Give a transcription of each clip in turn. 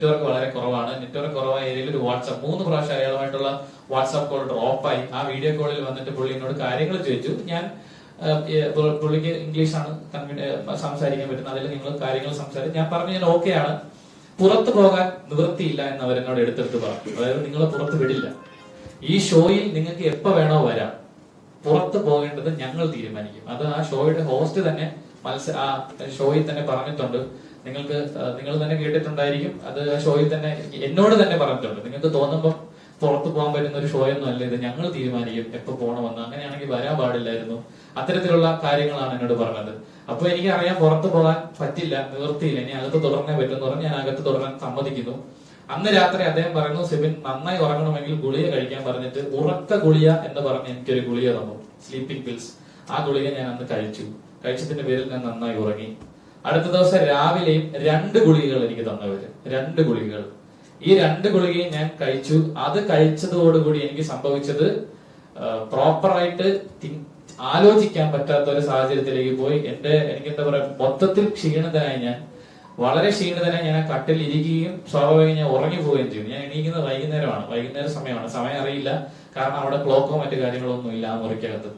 Network വളരെ കുറവാണ്. Network കുറവായ ഏരിയയിൽ ഒരു വാട്സ്ആപ്പ് 3 പ്രാവശ്യം അയാളുമായിട്ടുള്ള വാട്സ്ആപ്പ് കോൾ ഡ്രോപ്പായി. ആ വീഡിയോ കോളിൽ വന്നിട്ട് പുള്ളി എന്നോട് കാര്യങ്ങൾ ചോദിച്ചു. ഞാൻ പുള്ളിക്ക് ഇംഗ്ലീഷാണ് സംസാരിക്കാൻ പറ്റുന്നത്. അതിൽ നിങ്ങൾ കാര്യങ്ങൾ സംസാരിച്ചു. ഞാൻ പറഞ്ഞു ഞാൻ ഓക്കെയാണ്, പുറത്തു പോകാൻ നിവൃത്തിയില്ല എന്ന് അവരെന്നോട് എടുത്തെടുത്ത് പറഞ്ഞു. അതായത് നിങ്ങളെ പുറത്ത് വിടില്ല, ഈ ഷോയിൽ നിങ്ങൾക്ക് എപ്പോ വേണോ വരാം, പുറത്ത് പോകേണ്ടത് ഞങ്ങൾ തീരുമാനിക്കും. അത് ആ ഷോയുടെ ഹോസ്റ്റ് തന്നെ ആ ഷോയിൽ തന്നെ പറഞ്ഞിട്ടുണ്ട്. നിങ്ങൾ തന്നെ കേട്ടിട്ടുണ്ടായിരിക്കും. അത് ആ ഷോയിൽ തന്നെ എന്നോട് തന്നെ പറഞ്ഞിട്ടുണ്ട്. നിങ്ങൾക്ക് തോന്നുമ്പോൾ പുറത്തു പോകാൻ പറ്റുന്ന ഒരു ഷോ ഒന്നും അല്ല ഇത്, ഞങ്ങൾ തീരുമാനിക്കും എപ്പോ പോകണമെന്ന്. അങ്ങനെയാണെങ്കിൽ വരാൻ പാടില്ലായിരുന്നു. അത്തരത്തിലുള്ള കാര്യങ്ങളാണ് എന്നോട് പറഞ്ഞത്. അപ്പൊ എനിക്ക് അറിയാം പുറത്തു പോകാൻ പറ്റില്ല, നിവൃത്തിയില്ല, ഇനി അകത്ത് തുടർന്നേ പറ്റുമെന്ന് പറഞ്ഞ് ഞാൻ അകത്ത് തുടരാൻ സമ്മതിക്കുന്നു. അന്ന് രാത്രി അദ്ദേഹം പറയുന്നു, സിബിൻ നന്നായി ഉറങ്ങണമെങ്കിൽ ഗുളിക കഴിക്കാൻ പറഞ്ഞിട്ട് ഉറക്ക ഗുളിക എന്ന് പറഞ്ഞ് എനിക്കൊരു ഗുളിക തന്നു, സ്ലീപ്പിംഗ് പിൽസ്. ആ ഗുളിക ഞാൻ അന്ന് കഴിച്ചതിന്റെ പേരിൽ ഞാൻ നന്നായി ഉറങ്ങി. അടുത്ത ദിവസം രാവിലെയും 2 ഗുളികകൾ എനിക്ക് തന്നവര്, 2 ഗുളികകൾ. ഈ 2 ഗുളികയും ഞാൻ കഴിച്ചു. അത് കഴിച്ചതോടുകൂടി എനിക്ക് സംഭവിച്ചത് പ്രോപ്പറായിട്ട് ആലോചിക്കാൻ പറ്റാത്ത ഒരു സാഹചര്യത്തിലേക്ക് പോയി. എനിക്ക് എന്താ പറയാ, മൊത്തത്തിൽ ക്ഷീണിതനായി വളരെ ക്ഷീണിതനായി ഞാൻ ആ കട്ടിൽ ഇരിക്കുകയും സ്വാഭാവികം ഞാൻ ഉറങ്ങി പോവുകയും ചെയ്തു. ഞാൻ എണീക്കുന്നത് വൈകുന്നേര സമയമാണ്. സമയം അറിയില്ല, കാരണം അവിടെ ക്ലോക്കോ മറ്റു കാര്യങ്ങളോ ഒന്നും ഇല്ല ആ മുറിക്കകത്ത്.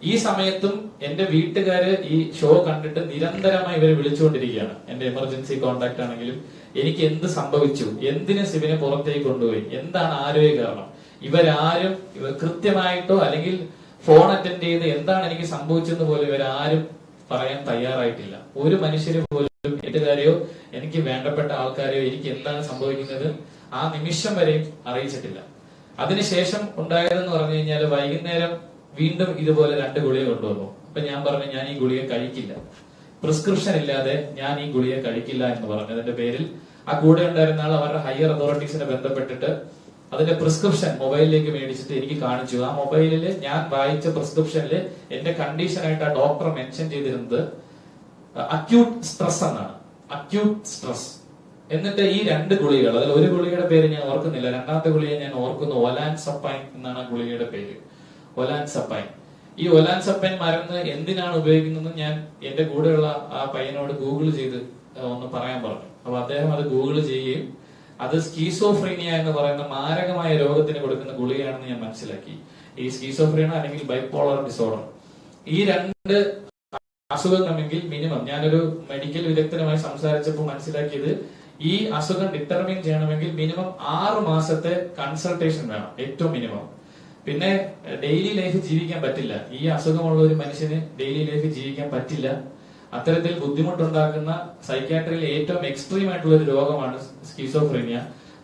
ഈ സമയത്തും എന്റെ വീട്ടുകാര് ഈ ഷോ കണ്ടിട്ട് നിരന്തരമായി ഇവരെ വിളിച്ചുകൊണ്ടിരിക്കുകയാണ്. എന്റെ എമർജൻസി കോണ്ടാക്ട് ആണെങ്കിലും എനിക്ക് എന്ത് സംഭവിച്ചു, എന്തിന് സിബിനെ പുറത്തേക്ക് കൊണ്ടുപോയി, എന്താണ് ആരോഗ്യ കാരണം, ഇവരാരും കൃത്യമായിട്ടോ അല്ലെങ്കിൽ ഫോൺ അറ്റൻഡ് ചെയ്ത് എന്താണ് എനിക്ക് സംഭവിച്ചെന്ന് പോലും ഇവരാരും പറയാൻ തയ്യാറായിട്ടില്ല. ഒരു മനുഷ്യര് പോലും വീട്ടുകാരെയോ എനിക്ക് വേണ്ടപ്പെട്ട ആൾക്കാരെയോ എനിക്ക് എന്താണ് സംഭവിക്കുന്നത് ആ നിമിഷം വരെയും അറിയിച്ചിട്ടില്ല. അതിനുശേഷം ഉണ്ടായതെന്ന് പറഞ്ഞു കഴിഞ്ഞാൽ വൈകുന്നേരം വീണ്ടും ഇതുപോലെ 2 ഗുളിക കൊണ്ടുവന്നു. അപ്പൊ ഞാൻ പറഞ്ഞു ഞാൻ ഈ ഗുളിക കഴിക്കില്ല, പ്രിസ്ക്രിപ്ഷൻ ഇല്ലാതെ ഞാൻ ഈ ഗുളിക കഴിക്കില്ല എന്ന് പറഞ്ഞതിന്റെ പേരിൽ ആ കൂടെ ഉണ്ടായിരുന്ന ആൾ അവരുടെ ഹയർ അതോറിറ്റീസിനെ ബന്ധപ്പെട്ടിട്ട് അതിന്റെ പ്രിസ്ക്രിപ്ഷൻ മൊബൈലിലേക്ക് മേടിച്ചിട്ട് എനിക്ക് കാണിച്ചു. ആ മൊബൈലില് ഞാൻ വായിച്ച പ്രിസ്ക്രിപ്ഷനിൽ എന്റെ കണ്ടീഷനായിട്ട് ആ ഡോക്ടർ മെൻഷൻ ചെയ്തിരുന്നത് അക്യൂട്ട് സ്ട്രെസ് എന്നാണ്, അക്യൂട്ട് സ്ട്രെസ്. എന്നിട്ട് ഈ 2 ഗുളികകൾ, അതിൽ ഒരു ഗുളികയുടെ പേര് ഞാൻ ഓർക്കുന്നില്ല, രണ്ടാമത്തെ ഗുളിക ഞാൻ ഓർക്കുന്നു, ഒലാൻസപ്പൈൻ എന്നാണ് ആ ഗുളികയുടെ പേര്, ഒലാൻസപ്പൈൻ. ഈ ഒലാൻസപ്പൈൻ മരുന്ന് എന്തിനാണ് ഉപയോഗിക്കുന്നത് ഞാൻ എന്റെ കൂടെയുള്ള ആ പയ്യനോട് ഗൂഗിൾ ചെയ്ത് ഒന്ന് പറയാൻ പറഞ്ഞു. അപ്പൊ അദ്ദേഹം അത് ഗൂഗിൾ ചെയ്യുകയും അത് സ്കീസോഫ്രീനിയ എന്ന് പറയുന്ന മാരകമായ രോഗത്തിന് കൊടുക്കുന്ന ഗുളികയാണെന്ന് ഞാൻ മനസ്സിലാക്കി. ഈ സ്കീസോഫ്രീനിയ അല്ലെങ്കിൽ ബൈപോളർ ഡിസോർഡർ, ഈ 2 അസുഖങ്ങളെങ്കിൽ മിനിമം ഞാനൊരു മെഡിക്കൽ വിദഗ്ധനുമായി സംസാരിച്ചപ്പോൾ മനസ്സിലാക്കിയത് ഈ അസുഖം ഡിറ്റർമിൻ ചെയ്യണമെങ്കിൽ മിനിമം 6 മാസത്തെ കൺസൾട്ടേഷൻ വേണം, ഏറ്റവും മിനിമം. പിന്നെ ഡെയിലി ലൈഫ് ജീവിക്കാൻ പറ്റില്ല, ഈ അസുഖമുള്ള ഒരു മനുഷ്യന് ഡെയിലി ലൈഫ് ജീവിക്കാൻ പറ്റില്ല. അത്തരത്തിൽ ബുദ്ധിമുട്ടുണ്ടാക്കുന്ന സൈക്യാട്രിയിലെ ഏറ്റവും എക്സ്ട്രീം ആയിട്ടുള്ള ഒരു രോഗമാണ് സ്കീസോഫ്രീനിയ.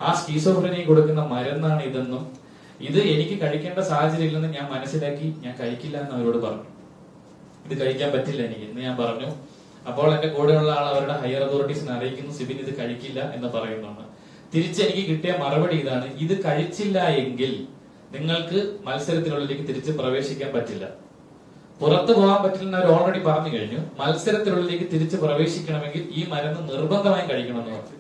ആ സ്കീസോഫ്രീനിയ കൊടുക്കുന്ന മരുന്നാണ് ഇതെന്നും ഇത് എനിക്ക് കഴിക്കേണ്ട സാഹചര്യം ഇല്ലെന്ന് ഞാൻ മനസ്സിലാക്കി ഞാൻ കഴിക്കില്ല എന്ന് അവരോട് പറഞ്ഞു. ഇത് കഴിക്കാൻ പറ്റില്ല എനിക്ക് എന്ന് ഞാൻ പറഞ്ഞു. അപ്പോൾ എന്റെ കൂടെയുള്ള ആൾ അവരുടെ ഹയർ അതോറിറ്റീസിനെ അറിയിക്കുന്നു, സിബിൻ ഇത് കഴിക്കില്ല എന്ന് പറയുന്നുണ്ട്. തിരിച്ചെനിക്ക് കിട്ടിയ മറുപടി ഇതാണ്, ഇത് കഴിച്ചില്ല എങ്കിൽ നിങ്ങൾക്ക് മത്സരത്തിനുള്ളിലേക്ക് തിരിച്ച് പ്രവേശിക്കാൻ പറ്റില്ല, പുറത്തു പോകാൻ പറ്റില്ലെന്ന് അവർ ഓൾറെഡി പറഞ്ഞു കഴിഞ്ഞു. മത്സരത്തിനുള്ളിലേക്ക് തിരിച്ച് പ്രവേശിക്കണമെങ്കിൽ ഈ മരുന്ന് നിർബന്ധമായും കഴിക്കണമെന്ന് പറഞ്ഞു.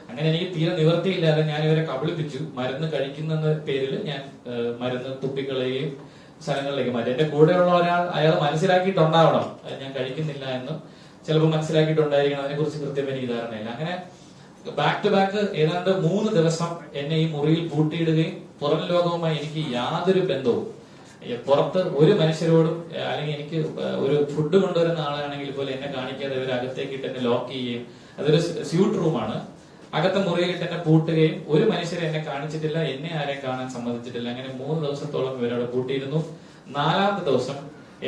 അങ്ങനെ എനിക്ക് തീരെ നിവൃത്തിയില്ലാതെ ഞാൻ ഇവരെ കബളിപ്പിച്ചു. മരുന്ന് കഴിക്കുന്ന പേരിൽ ഞാൻ മരുന്ന് തുപ്പിക്കളയുകയും സ്ഥലങ്ങളിലേക്ക് മാറ്റി. എന്റെ കൂടെയുള്ള അയാൾ മനസ്സിലാക്കിയിട്ടുണ്ടാവണം ഞാൻ കഴിക്കുന്നില്ല എന്ന്, ചിലപ്പോൾ മനസ്സിലാക്കിയിട്ടുണ്ടായിരിക്കണം, അതിനെ കുറിച്ച് കൃത്യം എനിക്ക് ധാരണയില്ല. അങ്ങനെ ബാക്ക് ടു ബാക്ക് ഏതാണ്ട് 3 ദിവസം എന്നെ ഈ മുറിയിൽ പൂട്ടിയിടുകയും പുറം ലോകവുമായി എനിക്ക് യാതൊരു ബന്ധവും, പുറത്ത് ഒരു മനുഷ്യരോടും അല്ലെങ്കിൽ എനിക്ക് ഒരു ഫുഡ് കൊണ്ടുവരുന്ന ആളാണെങ്കിൽ പോലും എന്നെ കാണിക്കാതെ ഇവർ അകത്തേക്ക് ഇട്ട് എന്നെ ലോക്ക് ചെയ്യുകയും, അതൊരു സ്യൂട്ട് റൂമാണ്, അകത്തെ മുറിയിൽ ഇട്ട് എന്നെ പൂട്ടുകയും ഒരു മനുഷ്യരെ എന്നെ കാണിച്ചിട്ടില്ല, എന്നെ ആരെയും കാണാൻ സമ്മതിച്ചിട്ടില്ല. അങ്ങനെ 3 ദിവസത്തോളം ഇവരവിടെ പൂട്ടിയിരുന്നു. 4ാമത്തെ ദിവസം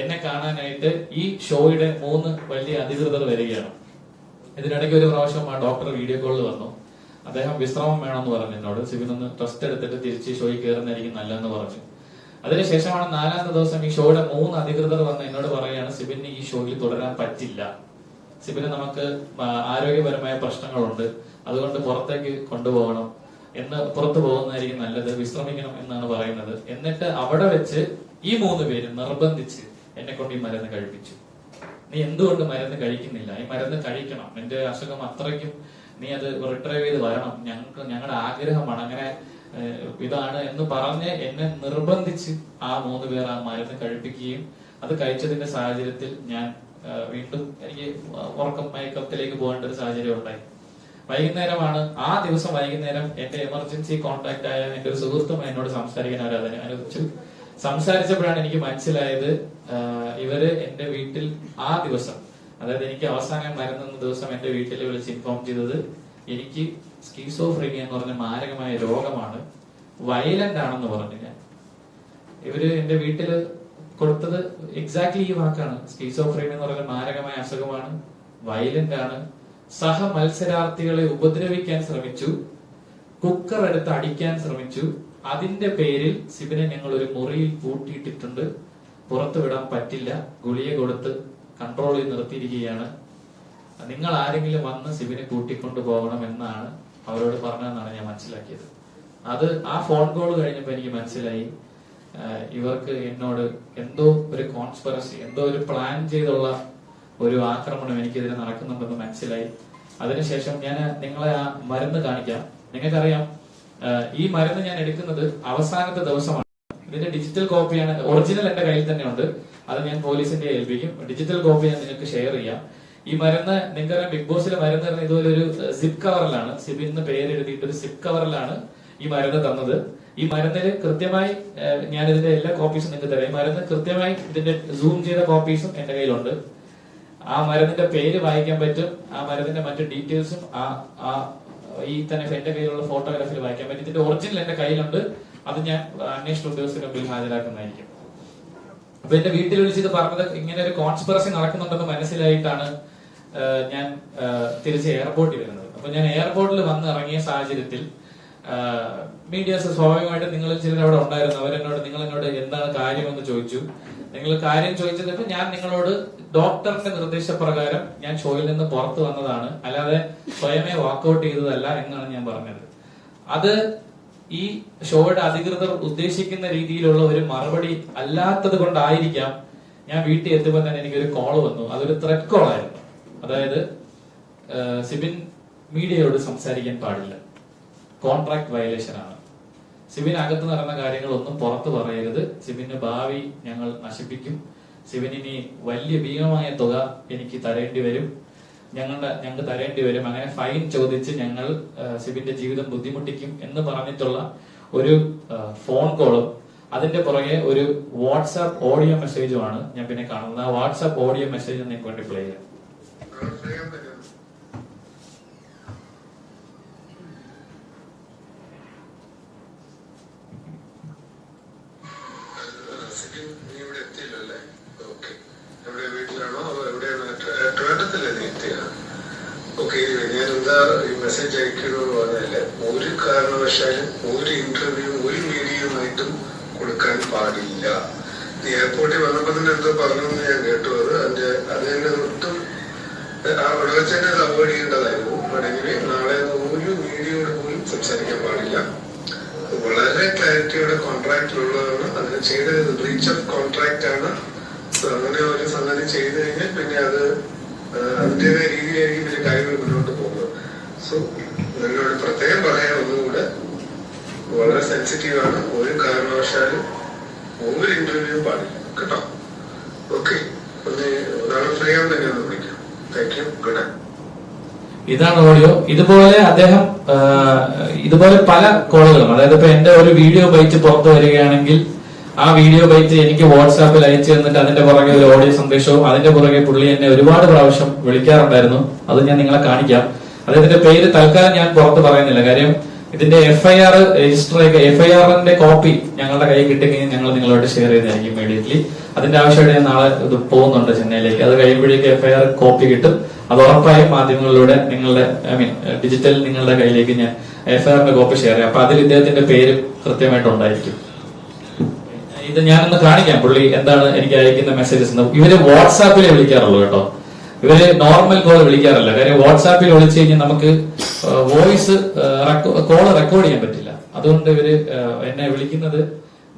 എന്നെ കാണാനായിട്ട് ഈ ഷോയുടെ 3 വലിയ അധികൃതർ വരികയാണ്. ഇതിനിടയ്ക്ക് ഒരു പ്രാവശ്യം ആ ഡോക്ടർ വീഡിയോ കോളിൽ വന്നു. അദ്ദേഹം വിശ്രമം വേണമെന്ന് പറഞ്ഞു എന്നോട്, സിബിനൊന്ന് ടെസ്റ്റ് എടുത്തിട്ട് തിരിച്ച് ഷോയിൽ കയറുന്നതായിരിക്കും നല്ലതെന്ന് പറഞ്ഞു. അതിനുശേഷമാണ് 4ാമത്തെ ദിവസം ഈ ഷോയുടെ 3 അധികൃതർ വന്ന് എന്നോട് പറയുകയാണ്, സിബിന് ഈ ഷോയിൽ തുടരാൻ പറ്റില്ല, സിബിന് നമുക്ക് ആരോഗ്യപരമായ പ്രശ്നങ്ങളുണ്ട്, അതുകൊണ്ട് പുറത്തേക്ക് കൊണ്ടുപോകണം പുറത്തു പോകുന്നതായിരിക്കും നല്ലത്, വിശ്രമിക്കണം എന്നാണ് പറയുന്നത്. എന്നിട്ട് അവിടെ വെച്ച് ഈ 3 പേര് നിർബന്ധിച്ച് എന്നെ കൊണ്ട് ഈ മരുന്ന് കഴിപ്പിച്ചു. നീ എന്തുകൊണ്ട് മരുന്ന് കഴിക്കുന്നില്ല, ഈ മരുന്ന് കഴിക്കണം, എന്റെ അസുഖം അത്രയ്ക്കും, നീ അത് റിട്രൈവ് ചെയ്ത് വരണം, ഞങ്ങളുടെ ആഗ്രഹമാണ്, അങ്ങനെ ഇതാണ് എന്ന് പറഞ്ഞ് എന്നെ നിർബന്ധിച്ച് ആ 3 പേർ ആ മരുന്ന് കഴിപ്പിക്കുകയും അത് കഴിച്ചതിന്റെ സാഹചര്യത്തിൽ ഞാൻ വീണ്ടും എനിക്ക് ഉറക്കം മയക്കത്തിലേക്ക് പോകേണ്ട ഒരു സാഹചര്യം ഉണ്ടായി. വൈകുന്നേരമാണ് ആ ദിവസം വൈകുന്നേരം എന്റെ എമർജൻസി കോൺടാക്ട് ആയ എന്റെ ഒരു സുഹൃത്തും എന്നോട് സംസാരിക്കാൻ അവർ അതിനെ അനുവദിച്ചു. സംസാരിച്ചപ്പോഴാണ് എനിക്ക് മനസ്സിലായത് ഇവര് എന്റെ വീട്ടിൽ ആ ദിവസം, അതായത് എനിക്ക് അവസാനം മരുന്നെന്ന ദിവസം എന്റെ വീട്ടിൽ വിളിച്ച് ഇൻഫോം ചെയ്തത് എനിക്ക് സ്കീസോഫ്രീനിയ എന്ന് പറഞ്ഞ മാരകമായ രോഗമാണ്, വയലന്റ് ആണെന്ന് പറഞ്ഞു. ഞാൻ ഇവര് എന്റെ വീട്ടില് കൊടുത്തത് എക്സാക്ട്ലി ഈ വാക്കാണ്. സ്കീസോഫ്രീനിയ എന്ന് പറഞ്ഞ മാരകമായ അസുഖമാണ്, വയലന്റ് ആണ്, സഹ മത്സരാർത്ഥികളെ ഉപദ്രവിക്കാൻ ശ്രമിച്ചു, കുക്കർ എടുത്ത് അടിക്കാൻ ശ്രമിച്ചു. അതിന്റെ പേരിൽ സിബിനെ ഞങ്ങൾ ഒരു മുറിയിൽ പൂട്ടിയിട്ടിട്ടുണ്ട്, പുറത്തു വിടാൻ പറ്റില്ല, ഗുളിക കൊടുത്ത് കൺട്രോളിൽ നിർത്തിയിരിക്കുകയാണ്. നിങ്ങൾ ആരെങ്കിലും വന്ന് സിബിനെ കൂട്ടിക്കൊണ്ടു പോകണം എന്നാണ് അവരോട് പറഞ്ഞതെന്നാണ് ഞാൻ മനസ്സിലാക്കിയത്. അത് ആ ഫോൺ കോൾ കഴിഞ്ഞപ്പോ എനിക്ക് മനസ്സിലായി ഇവർക്ക് എന്നോട് എന്തോ ഒരു കോൺസ്പിറസി, എന്തോ ഒരു പ്ലാൻ ചെയ്തുള്ള ഒരു ആക്രമണം എനിക്കെതിരെ നടക്കുന്നുണ്ടെന്ന് മനസ്സിലായി. അതിനുശേഷം ഞാൻ നിങ്ങളെ ആ മരുന്ന് കാണിക്കാം. നിങ്ങൾക്കറിയാം ഈ മരുന്ന് ഞാൻ എടുക്കുന്നത് അവസാനത്തെ ദിവസമാണ്. ഇതിന്റെ ഡിജിറ്റൽ കോപ്പിയാണ്, ഒറിജിനൽ എന്റെ കയ്യിൽ തന്നെ ഉണ്ട്. അത് ഞാൻ പോലീസിന്റെ ഏൽപ്പിക്കും. ഡിജിറ്റൽ കോപ്പി ഞാൻ നിങ്ങൾക്ക് ഷെയർ ചെയ്യാം. ഈ മരുന്ന് നിങ്ങൾക്കറിയാം, ബിഗ് ബോസിലെ മരുന്ന് പറഞ്ഞാൽ ഇതുപോലെ ഒരു സിപ്പ് കവറിലാണ്, സിബിന്ന് പേര് എഴുതിയിട്ട് ഒരു സിപ്പ് കവറിലാണ് ഈ മരുന്ന് തന്നത്. ഈ മരുന്നില് കൃത്യമായി ഞാൻ ഇതിന്റെ എല്ലാ കോപ്പീസും നിങ്ങൾക്ക് തരാം. ഈ മരുന്ന് കൃത്യമായി ഇതിന്റെ സൂം ചെയ്ത കോപ്പീസും എന്റെ കയ്യിലുണ്ട്. ആ മരുന്നിന്റെ പേര് വായിക്കാൻ പറ്റും, ആ മരുന്നിന്റെ മറ്റു ഡീറ്റെയിൽസും ഈ തന്നെ എന്റെ കയ്യിലുള്ള ഫോട്ടോഗ്രാഫിൽ വായിക്കാൻ പറ്റും. ഇതിന്റെ ഒറിജിനൽ എന്റെ കയ്യിലുണ്ട്. അത് ഞാൻ അന്വേഷണ ഉദ്യോഗസ്ഥരുടെ മുമ്പിൽ ഹാജരാക്കുന്നതായിരിക്കും. അപ്പൊ എന്റെ വീട്ടിൽ വിളിച്ചത് പറഞ്ഞത് ഇങ്ങനെ ഒരു കോൺസ്പിറസി നടക്കുന്നുണ്ടെന്ന് മനസ്സിലായിട്ടാണ് ഞാൻ തിരിച്ച് എയർപോർട്ടിൽ വരുന്നത്. അപ്പൊ ഞാൻ എയർപോർട്ടിൽ വന്ന് ഇറങ്ങിയ സാഹചര്യത്തിൽ മീഡിയാസ് സ്വാഭാവികമായിട്ടും നിങ്ങൾ ചിലർ അവിടെ ഉണ്ടായിരുന്നു. നിങ്ങൾ എന്നോട് എന്താണ് കാര്യമെന്ന് ചോദിച്ചു. നിങ്ങൾ കാര്യം ചോദിച്ചപ്പോൾ ഞാൻ നിങ്ങളോട് ഡോക്ടറിന്റെ നിർദ്ദേശപ്രകാരം ഞാൻ ഷോയിൽ നിന്ന് പുറത്തു വന്നതാണ്, അല്ലാതെ സ്വയമേ വാക്കൗട്ട് ചെയ്തതല്ല എന്നാണ് ഞാൻ പറഞ്ഞത്. അത് ഈ ഷോയുടെ അധികൃതർ ഉദ്ദേശിക്കുന്ന രീതിയിലുള്ള ഒരു മറുപടി അല്ലാത്തത് കൊണ്ടായിരിക്കാം ഞാൻ വീട്ടിൽ എത്തുമ്പോൾ തന്നെ എനിക്കൊരു കോൾ വന്നു. അതൊരു ത്രെറ്റ് കോൾ ആയിരുന്നു. അതായത് സിബിൻ മീഡിയയോട് സംസാരിക്കാൻ പാടില്ല, കോൺട്രാക്ട് വയലേഷൻ ആണ്, സിബിൻ അകത്ത് നടന്ന കാര്യങ്ങളൊന്നും പുറത്തു പറയരുത്, സിബിന്റെ ഭാവി ഞങ്ങൾ നശിപ്പിക്കും, സിബിനി വലിയ ഭീമമായ തുക എനിക്ക് തരേണ്ടി വരും, ഞങ്ങൾക്ക് തരേണ്ടി വരും, അങ്ങനെ ഫൈൻ ചോദിച്ച് ഞങ്ങൾ സിബിന്റെ ജീവിതം ബുദ്ധിമുട്ടിക്കും എന്ന് പറഞ്ഞിട്ടുള്ള ഒരു ഫോൺ കോളും അതിന്റെ പുറകെ ഒരു വാട്സാപ്പ് ഓഡിയോ മെസ്സേജുമാണ് ഞാൻ പിന്നെ കാണുന്നത്. ആ വാട്സാപ്പ് ഓഡിയോ മെസ്സേജ് നിങ്ങൾക്ക് വേണ്ടി പ്ലേ ചെയ്യാം. മെസ്സേജ് അയക്കണമെന്ന് പറഞ്ഞാല് ഒരു കാരണവശാലും ഒരു ഇന്റർവ്യൂ ഒരു മീഡിയയുമായിട്ടും കൊടുക്കാൻ പാടില്ല. എയർപോർട്ടിൽ വന്നപ്പോ തന്നെ എന്തോ പറഞ്ഞെന്ന് ഞാൻ കേട്ടു. അതിന്റെ ഒട്ടും അവിടെ വെച്ച് തന്നെ അത് അവോയ്ഡ് ചെയ്യേണ്ടതായിരുന്നു. വേണമെങ്കിൽ നാളെ ഒരു മീഡിയയോട് പോലും സംസാരിക്കാൻ പാടില്ല. വളരെ ക്ലാരിറ്റിയോടെ കോൺട്രാക്റ്റിലുള്ളതാണ്. അതിന് ചെയ്തത് ബ്രീച്ച് ഓഫ് കോൺട്രാക്ട് ആണ്. അങ്ങനെ ഒരു സംഗതി ചെയ്തു കഴിഞ്ഞാൽ പിന്നെ അത് അതിന്റേതായ രീതിയിലായിരിക്കും പിന്നെ കാര്യങ്ങൾ മുന്നോട്ട് പോകുന്നത്. സോ നിങ്ങളോട് പ്രത്യേകം പറയാൻ ഒന്നുകൂടെ, വളരെ സെൻസിറ്റീവ് ആണ്. ഒരു കാരണവശാലും ഒരു ഇന്റർവ്യൂ പാടില്ല കേട്ടോ. ഓക്കെ, നാളെ ഫ്രീ ആവുമ്പോൾ തന്നെ ഒന്ന് വിളിക്കാം. Thank you, good night. ഇതാണ് ഓഡിയോ. ഇതുപോലെ അദ്ദേഹം ഇതുപോലെ പല കോളുകളും, അതായത് ഇപ്പൊ എന്റെ ഒരു വീഡിയോ ബൈറ്റ് പുറത്തു വരികയാണെങ്കിൽ ആ വീഡിയോ ബൈറ്റ് എനിക്ക് വാട്സാപ്പിൽ അയച്ചു തന്നിട്ട് അതിന്റെ പുറകെ ഒരു ഓഡിയോ സന്ദേശവും അതിന്റെ പുറകെ പുള്ളി എന്നെ ഒരുപാട് പ്രാവശ്യം വിളിക്കാറുണ്ടായിരുന്നു. അത് ഞാൻ നിങ്ങളെ കാണിക്കാം. അദ്ദേഹത്തിന്റെ പേര് തൽക്കാലം ഞാൻ പുറത്ത് പറയുന്നില്ല, കാര്യം ഇതിന്റെ FIR രജിസ്റ്റർ FIRന്റെ കോപ്പി ഞങ്ങളുടെ കയ്യിൽ കിട്ടിക്കഴിഞ്ഞാൽ ഞങ്ങൾ നിങ്ങളോട് ഷെയർ ചെയ്തായിരിക്കും ഇമ്മീഡിയറ്റ്ലി. അതിന്റെ ആവശ്യമായിട്ട് ഞാൻ നാളെ ഇത് പോകുന്നുണ്ട് ചെന്നൈയിലേക്ക്. അത് കഴിയുമ്പോഴേക്ക് FIR കോപ്പി കിട്ടും. അത് ഉറപ്പായും മാധ്യമങ്ങളിലൂടെ നിങ്ങളുടെ ഡിജിറ്റൽ നിങ്ങളുടെ കയ്യിലേക്ക് ഞാൻ FIRന്റെ കോപ്പി ഷെയർ ചെയ്യാം. അപ്പൊ അതിൽ ഇദ്ദേഹത്തിന്റെ പേര് കൃത്യമായിട്ടുണ്ടായിരിക്കും. ഇത് ഞാനൊന്ന് കാണിക്കാം പുള്ളി എന്താണ് എനിക്ക് അയക്കുന്ന മെസ്സേജസ്. ഇവര് വാട്സാപ്പിലേ വിളിക്കാറുള്ളൂ കേട്ടോ, ഇവര് നോർമൽ കോൾ വിളിക്കാറില്ല. കാര്യം വാട്സാപ്പിൽ വിളിച്ചു കഴിഞ്ഞാൽ നമുക്ക് വോയിസ് കോള് റെക്കോർഡ് ചെയ്യാൻ പറ്റില്ല. അതുകൊണ്ട് ഇവര് എന്നെ വിളിക്കുന്നത്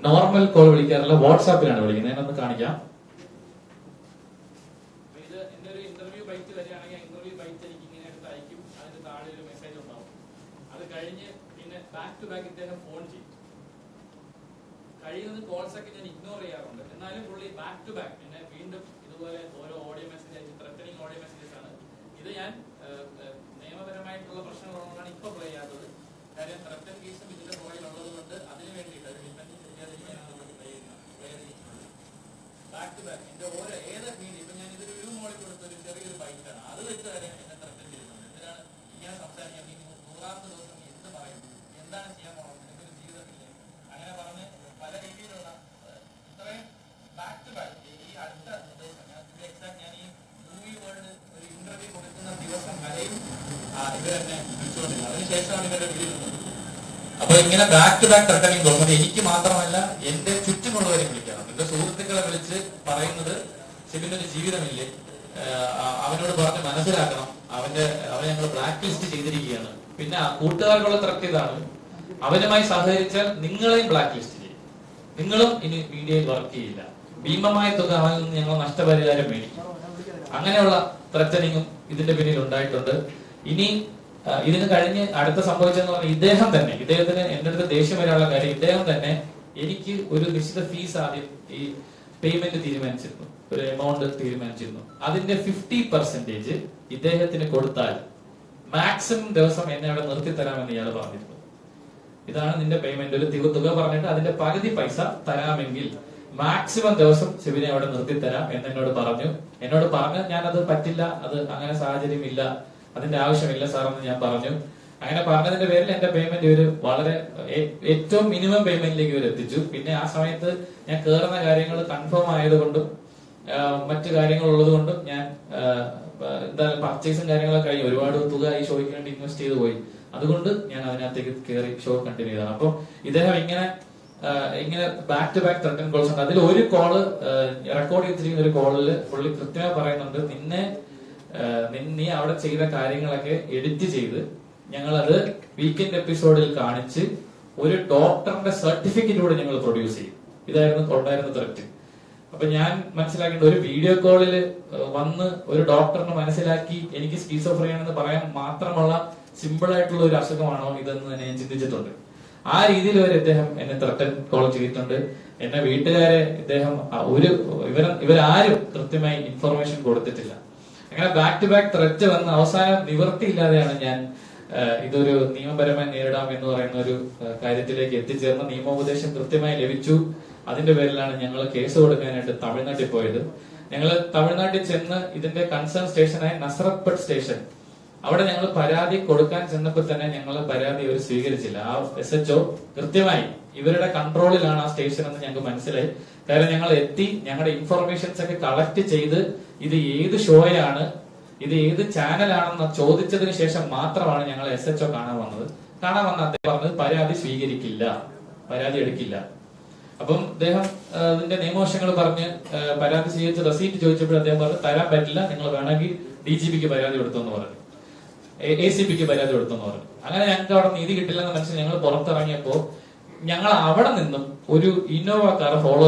നോർമൽ കോൾ വിളിക്കാറില്ല, വാട്സാപ്പിലാണ് വിളിക്കുന്നത്. ഞാനൊന്ന് കാണിക്കാം. ഇത് എന്റെ ഒരു ഇന്റർവ്യൂ ബൈറ്റ് വരികയാണെങ്കിൽ ഇന്റർവ്യൂ ബൈറ്റ് എനിക്ക് ഇങ്ങനെ എടുത്ത് അയക്കും. അതിന്റെ താഴെ ഒരു മെസ്സേജ് ഉണ്ടാവും. അത് കഴിഞ്ഞ് പിന്നെ ബാക്ക് ടു ബാക്ക് ഇദ്ദേഹം ഫോൺ ചെയ്യും. കഴിയുന്നത് കോൾസ് ഒക്കെ ഞാൻ ഇഗ്നോർ ചെയ്യാറുണ്ട്. എന്നാലും പുള്ളി ബാക്ക് ടു ബാക്ക് പിന്നെ വീണ്ടും ഇതുപോലെ ഓരോ ഓഡിയോ മെസ്സേജ് അയച്ച് ത്രെറ്റനിങ് ഓഡിയോ മെസ്സേജസ് ആണ്. ഇത് ഞാൻ നിയമ നിയമപരമായിട്ടുള്ള പ്രശ്നങ്ങളുള്ളതാണ് ഇപ്പൊ പ്ലേ ചെയ്യാത്തത്. കാര്യം ത്രട്ടൻ കേസും ഇതിന്റെ പുറകിലുള്ളത് കൊണ്ട് അതിന് വേണ്ടിയിട്ട് അത് ഡിപ്പെൻഡ് ചെയ്യാതിരിക്കാനാണ് നമ്മൾ പ്ലേ ചെയ്തിട്ടുള്ളത്. ബാക്ക് ടു ബാക്ക് എന്റെ ഓരോ ഏത് മീഡിയ ഇപ്പൊ ഞാൻ ഇതൊരു വ്യൂ മോളിൽ കൊടുത്ത ഒരു ചെറിയൊരു ബൈറ്റാണ്, അത് വെച്ച് വരെ എന്നെ ത്രട്ടൻ ചെയ്തിട്ടുണ്ട്. എന്തിനാണ് ഇങ്ങനെ സംസാരിക്കാൻ, നീ 100ാമത്തെ ദിവസം നീ എന്ത് പറയും, എന്താണ് ചെയ്യാൻ പോകുന്നത്, നിനക്കൊരു ജീവിതമില്ലേ, അങ്ങനെ പറഞ്ഞ് പല രീതിയിലുള്ള ഇത്രയും ബാക്ക് ടു ബാക്ക് ഈ അടുത്ത ദിവസം ഞാൻ ഈ മൂവി വേൾഡ് ഒരു ഇന്റർവ്യൂ കൊടുക്കുന്ന ദിവസം വരെയും ഇവരെന്നെ വിളിച്ചുകൊണ്ടിരുന്നത്. അതിനുശേഷമാണ് ഇവരുടെ വീട്. അപ്പൊ ഇങ്ങനെ ബാക്ക് ടു ബാക്ക് ത്രട്ടനിങ് തോന്നുന്നത് എനിക്ക് മാത്രമല്ല എന്റെ ചുറ്റുമുള്ളവരെ വിളിക്കണം. എന്റെ സുഹൃത്തുക്കളെ വിളിച്ച് പറയുന്നത് സിബിനൊരു ജീവിതമില്ലേ, അവനോട് പറഞ്ഞ് മനസ്സിലാക്കണം, അവനെ ഞങ്ങൾ ബ്ലാക്ക് ലിസ്റ്റ് ചെയ്തിരിക്കുകയാണ്. പിന്നെ കൂട്ടുകാർക്കുള്ള ത്രട്ട് ഇതാണ്, അവനുമായി സഹകരിച്ചാൽ നിങ്ങളെയും ബ്ലാക്ക് ലിസ്റ്റ് ചെയ്യും, നിങ്ങളും ഇനി മീഡിയയിൽ വർക്ക് ചെയ്യില്ല, ഭീമമായ തുക അവനിൽ നിന്ന് ഞങ്ങൾ നഷ്ടപരിഹാരം മേടിക്കും. അങ്ങനെയുള്ള ത്രട്ടനിങ്ങും ഇതിന്റെ പിന്നിൽ ഉണ്ടായിട്ടുണ്ട്. ഇനി ഇതിന് കഴിഞ്ഞ് അടുത്ത സംഭവിച്ചെന്ന് പറഞ്ഞാൽ ഇദ്ദേഹത്തിന് എന്റെ അടുത്ത് ദേഷ്യം വരാനുള്ള കാര്യം, ഇദ്ദേഹം തന്നെ എനിക്ക് ഒരു നിശ്ചിത ഫീസ് ആദ്യം ഈ പേയ്മെന്റ് തീരുമാനിച്ചിരുന്നു, ഒരു എമൗണ്ട് തീരുമാനിച്ചിരുന്നു. അതിന്റെ 50% ഇദ്ദേഹത്തിന് കൊടുത്താൽ മാക്സിമം ദിവസം എന്നെ അവിടെ നിർത്തി തരാമെന്ന് ഇയാൾ പറഞ്ഞിരുന്നു. ഇതാണ് നിന്റെ പേയ്മെന്റ്, ഒരു തുക പറഞ്ഞിട്ട് അതിന്റെ പകുതി പൈസ തരാമെങ്കിൽ മാക്സിമം ദിവസം ശിവനെ അവിടെ നിർത്തി തരാം എന്നോട് പറഞ്ഞു. ഞാൻ അത് പറ്റില്ല, അത് അങ്ങനെ സാഹചര്യം ഇല്ല, അതിന്റെ ആവശ്യമില്ല സാർ എന്ന് ഞാൻ പറഞ്ഞു. അങ്ങനെ പറഞ്ഞതിന്റെ പേരിൽ എന്റെ പേയ്മെന്റ് ഇവര് വളരെ ഏറ്റവും മിനിമം പേയ്മെന്റിലേക്ക് ഇവർ എത്തിച്ചു. പിന്നെ ആ സമയത്ത് ഞാൻ കയറുന്ന കാര്യങ്ങൾ കൺഫേം ആയതുകൊണ്ടും മറ്റു കാര്യങ്ങൾ ഉള്ളത് കൊണ്ടും ഞാൻ എന്താ പർച്ചേസും കാര്യങ്ങളൊക്കെ കഴിഞ്ഞു, ഒരുപാട് തുക ഈ ഷോയ്ക്ക് വേണ്ടി ഇൻവെസ്റ്റ് ചെയ്തു പോയി. അതുകൊണ്ട് ഞാൻ അതിനകത്തേക്ക് കയറി ഷോ കണ്ടിന്യൂ ചെയ്തതാണ്. അപ്പൊ ഇദ്ദേഹം ഇങ്ങനെ back to back threaten calls ഉണ്ട്. അതിൽ ഒരു കോള് റെക്കോർഡ് ചെയ്തിരിക്കുന്ന ഒരു കോളില് പുള്ളി കൃത്യമായി പറയുന്നുണ്ട്, നീ അവിടെ ചെയ്ത കാര്യങ്ങളൊക്കെ എഡിറ്റ് ചെയ്ത് ഞങ്ങളത് വീക്കെൻഡ് എപ്പിസോഡിൽ കാണിച്ച് ഒരു ഡോക്ടറിന്റെ സർട്ടിഫിക്കറ്റ് കൂടെ ഞങ്ങൾ പ്രൊഡ്യൂസ് ചെയ്യും. ഇതായിരുന്നു ത്രെറ്റ്. അപ്പൊ ഞാൻ മനസ്സിലാക്കേണ്ട, ഒരു വീഡിയോ കോളിൽ വന്ന് ഒരു ഡോക്ടറിന് മനസ്സിലാക്കി എനിക്ക് സ്കീസോഫ്രീയാണെന്ന് പറയാൻ മാത്രമുള്ള സിമ്പിൾ ആയിട്ടുള്ള ഒരു അസുഖമാണോ ഇതെന്ന് തന്നെ ഞാൻ ചിന്തിച്ചിട്ടുണ്ട്. ആ രീതിയിൽ വരെ ഇദ്ദേഹം എന്നെ ത്രട്ടൻ കോൾ ചെയ്തിട്ടുണ്ട്. എന്നെ വീട്ടുകാരെ ഇദ്ദേഹം ഇവരാരും കൃത്യമായി ഇൻഫർമേഷൻ കൊടുത്തിട്ടില്ല. അങ്ങനെ ബാക്ക് ടു ബാക്ക് ത്രെറ്റ് വന്ന് അവസാനം നിവൃത്തിയില്ലാതെയാണ് ഞാൻ ഇതൊരു നിയമപരമായി നേരിടാം എന്ന് പറയുന്ന ഒരു കാര്യത്തിലേക്ക് എത്തിച്ചേർന്ന. നിയമോപദേശം കൃത്യമായി ലഭിച്ചു. അതിന്റെ പേരിലാണ് ഞങ്ങൾ കേസ് കൊടുക്കാനായിട്ട് തമിഴ്നാട്ടിൽ പോയത്. ഞങ്ങൾ തമിഴ്നാട്ടിൽ ചെന്ന് ഇതിന്റെ കൺസേൺ സ്റ്റേഷനായ നസറത്പട്ട് സ്റ്റേഷൻ, അവിടെ ഞങ്ങൾ പരാതി കൊടുക്കാൻ ചെന്നപ്പോൾ തന്നെ ഞങ്ങളെ പരാതി അവർ സ്വീകരിച്ചില്ല. ആ SHO കൃത്യമായി ഇവരുടെ കൺട്രോളിലാണ് ആ സ്റ്റേഷൻ എന്ന് ഞങ്ങൾക്ക് മനസ്സിലായി. കാരണം ഞങ്ങൾ എത്തി, ഞങ്ങളുടെ ഇൻഫർമേഷൻസ് ഒക്കെ കളക്ട് ചെയ്ത് ഇത് ഏത് ഷോയാണ്, ഇത് ഏത് ചാനലാണെന്ന് ചോദിച്ചതിന് ശേഷം മാത്രമാണ് ഞങ്ങൾ SHO കാണാൻ വന്നത്. അദ്ദേഹം പറഞ്ഞത് പരാതി സ്വീകരിക്കില്ല, പരാതി എടുക്കില്ല. അപ്പം അദ്ദേഹം ഇതിന്റെ നിയമവശങ്ങൾ പറഞ്ഞ് പരാതി സ്വീകരിച്ച് റെസീറ്റ് ചോദിച്ചപ്പോൾ അദ്ദേഹം പറഞ്ഞു തരാൻ പറ്റില്ല, നിങ്ങൾ വേണമെങ്കിൽ DGPക്ക് പരാതി കൊടുത്തെന്ന് പറഞ്ഞു, ACPക്ക് പരാതി കൊടുത്തെന്ന് പറഞ്ഞു. അങ്ങനെ ഞങ്ങൾക്ക് അവിടെ നീതി കിട്ടില്ലെന്ന് മനസ്സിൽ ഞങ്ങൾ പുറത്തിറങ്ങിയപ്പോ ഞങ്ങൾ അവിടെ നിന്നും ഒരു ഇന്നോവ കാർ ഫോളോ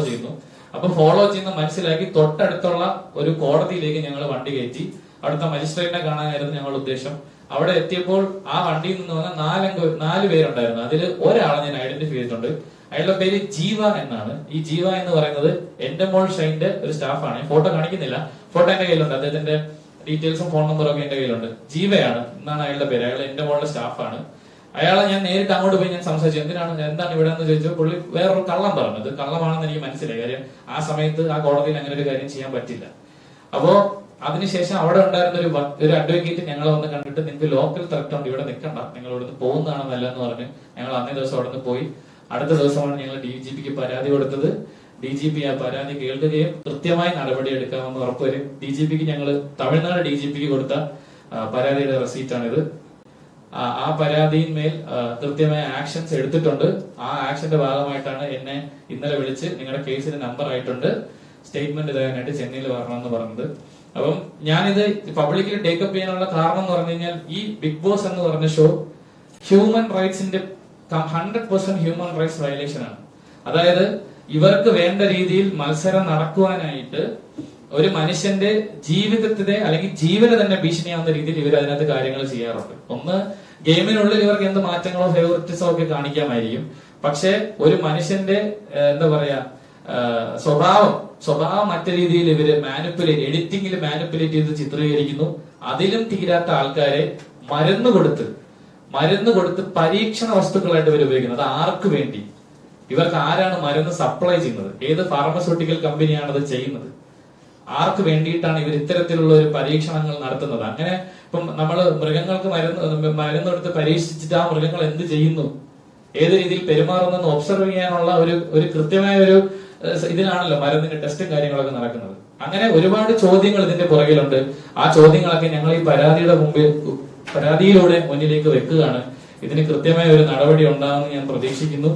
ചെയ്യുന്നു. അപ്പൊ ഫോളോ ചെയ്യുന്ന മനസ്സിലാക്കി തൊട്ടടുത്തുള്ള ഒരു കോടതിയിലേക്ക് ഞങ്ങൾ വണ്ടി കയറ്റി. അവിടുത്തെ മജിസ്ട്രേറ്റിനെ കാണാനായിരുന്നു ഞങ്ങളുടെ ഉദ്ദേശം. അവിടെ എത്തിയപ്പോൾ ആ വണ്ടിയിൽ നിന്ന് വന്ന 4 പേരുണ്ടായിരുന്നു. അതിൽ ഒരാളെ ഞാൻ ഐഡന്റിഫൈ ചെയ്തിട്ടുണ്ട്. അയാളുടെ പേര് ജീവ എന്നാണ്. ഈ ജീവ എന്ന് പറയുന്നത് എന്റെ മോൾ ഷൈന്റെ ഒരു സ്റ്റാഫാണ്. ഫോട്ടോ കാണിക്കുന്നില്ല, ഫോട്ടോ എന്റെ കയ്യിലുണ്ട്, അദ്ദേഹത്തിന്റെ ഡീറ്റെയിൽസും ഫോൺ നമ്പറും ഒക്കെ എന്റെ കയ്യിലുണ്ട്. ജീവയാണ് എന്നാണ് അയാളുടെ പേര്. അയാൾ എന്റെ മോളുടെ സ്റ്റാഫാണ്. അയാളെ ഞാൻ നേരിട്ട് അങ്ങോട്ട് പോയി ഞാൻ സംസാരിച്ചു, എന്താണ് ഇവിടെ എന്ന് ചോദിച്ചു. പുള്ളി വേറൊരു കള്ളം പറഞ്ഞത് കള്ളമാണെന്ന് എനിക്ക് മനസ്സിലായി. കാര്യം ആ സമയത്ത് ആ കോടതിയിൽ അങ്ങനെ ഒരു കാര്യം ചെയ്യാൻ പറ്റില്ല. അപ്പോ അതിനുശേഷം അവിടെ ഉണ്ടായിരുന്ന ഒരു അഡ്വക്കേറ്റ് ഞങ്ങളെ വന്ന് കണ്ടിട്ട്, നിങ്ങൾക്ക് ലോക്കൽ ത്രെറ്റ് ഉണ്ട്, ഇവിടെ നിൽക്കണ്ട, നിങ്ങൾ ഇവിടുന്ന് പോകുന്നതാണ് നല്ലതെന്ന് പറഞ്ഞ് ഞങ്ങൾ അന്നേ ദിവസം അവിടെ നിന്ന് പോയി. അടുത്ത ദിവസമാണ് ഞങ്ങൾ DGPക്ക് പരാതി കൊടുത്തത്. DGP ആ പരാതി കേൾക്കുകയും കൃത്യമായി നടപടി എടുക്കാമെന്ന് ഉറപ്പുവരും. DGPക്ക് ഞങ്ങൾ തമിഴ്നാട് DGPക്ക് കൊടുത്ത പരാതിയുടെ റെസീറ്റാണിത്. ആ പരാതിയിന്മേൽ കൃത്യമായ ആക്ഷൻസ് എടുത്തിട്ടുണ്ട്. ആ ആക്ഷന്റെ ഭാഗമായിട്ടാണ് എന്നെ ഇന്നലെ വിളിച്ച് നിങ്ങളുടെ കേസിന് നമ്പർ ആയിട്ടുണ്ട്, സ്റ്റേറ്റ്മെന്റ് തരാനായിട്ട് ചെന്നൈയിൽ വരണമെന്ന് പറഞ്ഞത്. അപ്പം ഞാനിത് പബ്ലിക്കിൽ ടേക്കപ്പ് ചെയ്യാനുള്ള കാരണം എന്ന് പറഞ്ഞു കഴിഞ്ഞാൽ, ഈ ബിഗ് ബോസ് എന്ന് പറഞ്ഞ ഷോ ഹ്യൂമൻ റൈറ്റ്സിന്റെ 100% ഹ്യൂമൻ റൈറ്റ്സ് വയലേഷൻ ആണ്. അതായത് ഇവർക്ക് വേണ്ട രീതിയിൽ മത്സരം നടക്കുവാനായിട്ട് ഒരു മനുഷ്യന്റെ ജീവിതത്തിനെ അല്ലെങ്കിൽ ജീവനെ തന്നെ ഭീഷണിയാവുന്ന രീതിയിൽ ഇവർ അതിനകത്ത് കാര്യങ്ങൾ ചെയ്യാറുണ്ട്. ഒന്ന്, ഗെയിമിനുള്ളിൽ ഇവർക്ക് എന്ത് മാറ്റങ്ങളോ ഫേവറിറ്റിസോ ഒക്കെ കാണിക്കാമായിരിക്കും. പക്ഷെ ഒരു മനുഷ്യന്റെ എന്താ പറയാ സ്വഭാവം മറ്റു രീതിയിൽ ഇവര് എഡിറ്റിംഗിൽ മാനിപ്പുലേറ്റ് ചെയ്ത് ചിത്രീകരിക്കുന്നു. അതിലും തീരാത്ത ആൾക്കാരെ മരുന്ന് കൊടുത്ത് പരീക്ഷണ വസ്തുക്കളായിട്ട് ഇവർ ഉപയോഗിക്കുന്നത്. അത് ആർക്ക് വേണ്ടി? ഇവർക്ക് ആരാണ് മരുന്ന് സപ്ലൈ ചെയ്യുന്നത്? ഏത് ഫാർമസ്യൂട്ടിക്കൽ കമ്പനിയാണ് അത് ചെയ്യുന്നത്? ആർക്ക് വേണ്ടിയിട്ടാണ് ഇവർ ഇത്തരത്തിലുള്ള ഒരു പരീക്ഷണങ്ങൾ നടത്തുന്നത്? അങ്ങനെ ഇപ്പം നമ്മള് മൃഗങ്ങൾക്ക് മരുന്ന് കൊടുത്ത് പരീക്ഷിച്ചിട്ട് ആ മൃഗങ്ങൾ എന്ത് ചെയ്യുന്നു, ഏത് രീതിയിൽ പെരുമാറുന്നെന്ന് ഒബ്സർവ് ചെയ്യാനുള്ള ഒരു കൃത്യമായ ഒരു ഇതിനാണല്ലോ മരുന്നിന്റെ ടെസ്റ്റും കാര്യങ്ങളൊക്കെ നടക്കുന്നത്. അങ്ങനെ ഒരുപാട് ചോദ്യങ്ങൾ ഇതിന്റെ പുറകിലുണ്ട്. ആ ചോദ്യങ്ങളൊക്കെ ഞങ്ങൾ ഈ പരാതിയിലൂടെ മുന്നിലേക്ക് വെക്കുകയാണ്. ഇതിന് കൃത്യമായ ഒരു നടപടി ഉണ്ടാകുമെന്ന് ഞാൻ പ്രതീക്ഷിക്കുന്നു.